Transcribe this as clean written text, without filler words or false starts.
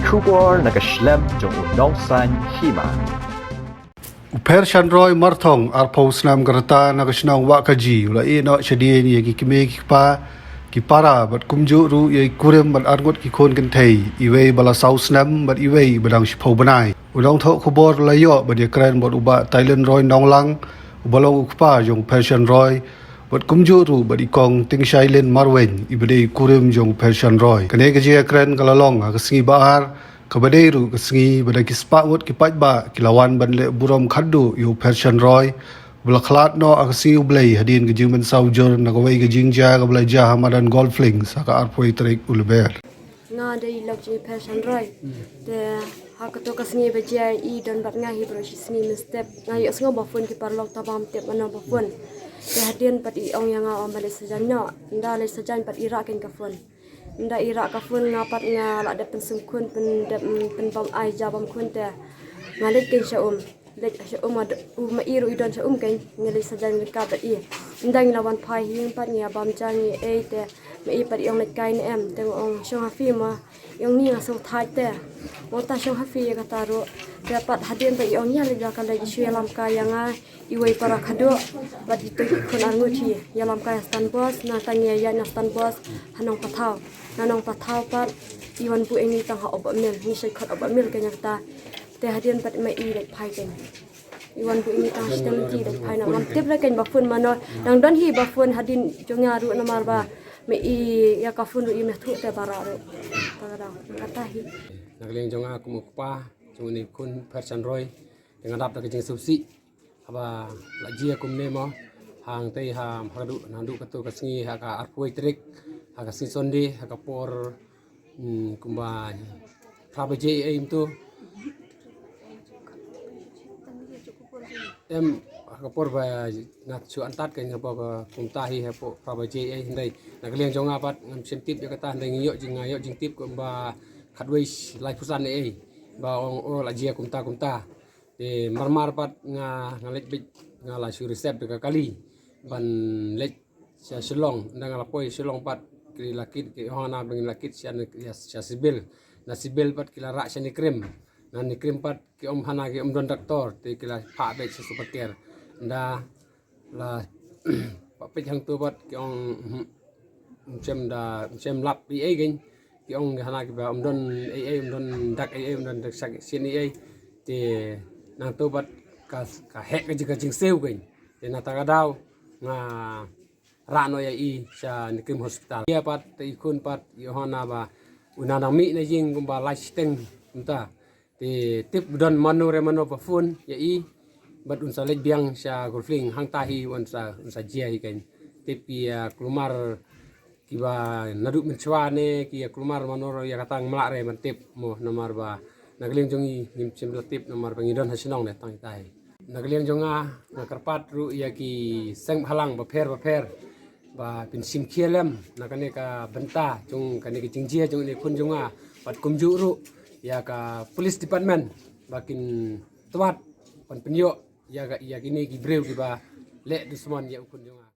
Kubor nakaslem jong unongsan hima. Per Chandroy Marthong Arpausnam Garata Nagashnang Wakaji Ula no Shadien Yaki Kime Kipa Kipara but Kumju Ru Ye Kurim but Argot Kikon Kentei Iwe Bala Sausnam but Iwe Badang Shipo Banai Ulong Tok Kubor Layo but Yakran but Uba Thailand Roy Nonglang Ubalong Ukpa Jong Per Chandroy but Kumju Ru but Ikong Ting Shailin Marwen Ibade Kurim Jong Per Chandroy Kanekaji Yakran Galalong Akasingi Baar Kabaderu kesengi pada kispakut kipatba kilawan banle buram khaddu yu Persian Roy belaklat no aksi ublay hadin gejing men saujur nakawai gejing ja kablai ja hamadan golfling saka arpoi trik ulber nga dari lok je Persian Roy de hakato kesengi beja I dan bat ngahi bro sini mestep ngayo sengo bafun ki parlok tabam tep mana bafun de hadin pat I ong yang om balik sejanyo nda le sejan pat irakin kafun nda irak kafun ngapat nga la de pensum kun pen bam ai jabam kun te ngalik ken syaum lek syaum ad ma iru idon syaum ken ngeli sajan ka bat I ndang lawan phai hing pat nya bam jangi e te ma I pat yong lek kain em teng ong syong hafi ma yong ni ngasong thai te mo ta syong hafi ka taru dapat hadin pat yong nya le ka le shu lam ka yanga iwei para khado bat itu kun anguti yalam ka stan bos na tangya ya na stan bos hanong pathau nanong pathau pat iwan bu ini tang ha obam mil ni sai khat obam mil kanya ta te hadin pat mai I lek phai ken iwan bu ini tang stem ti lek phai na lam tep la ken ba fun mano nang don hi ba fun hadin jonga ru na mar ba me I ya ka fun ru I me thu te bara ru ta kata hi nagling jonga kumukpa joni kun Persian Roy dengan dap ke jing subsi aba lajia kumne mo hang tei ham hadu nandu katu kasngi haka arpoi trik haka sisonde haka por kumba prabaje aim tu em haka por ba ngat chu antat kan hapa kumtahi hapo prabaje ai hindai nagling jonga pat ngam sentip ya kata ndai ngiyok jing tip kumba khadwei lai pusan ai ba ong lajia kumta de marmar pat ngalek bit ngala su resep de kali ban lek sia selong ndang ngala poi selong pat ki lakit ki hona bengin lakit sia sibil na sibil pat kila rak sia ni krim na ni krim pat ki om hana ki om don doktor te kila pa be su paker nda la pa hang tu pat ki ong sem lap bi ai gen ki ong hana ki ba om don ai om don dak ai om don dak sak sini ai te nang tu bat ka hek ke jing seu gen te na ta dau nga rano ya I sa nikim hospital ya pat te ikun pat yohana ba unana mi na jing kumba lasteng unta te tip don manu re manu pa fun ya I bat unsa lek biang sa golfing hang tahi unsa jia gen tip ya klumar kiba naduk mencuane ki klumar manoro ya katang melare mentip mo nomor ba nagling jongi nim simlatip nomor pangidon hasinong ne tang tai nagling jonga nakarpat ru ya ki seng halang ba pher ba pin sim khielem nakane ka benta jong kane ki jingjia jong ne kun jonga pat kumju ru ya ka police department bakin tuat pan penyo ya kini ki breu ki ba le dusman ya kun jonga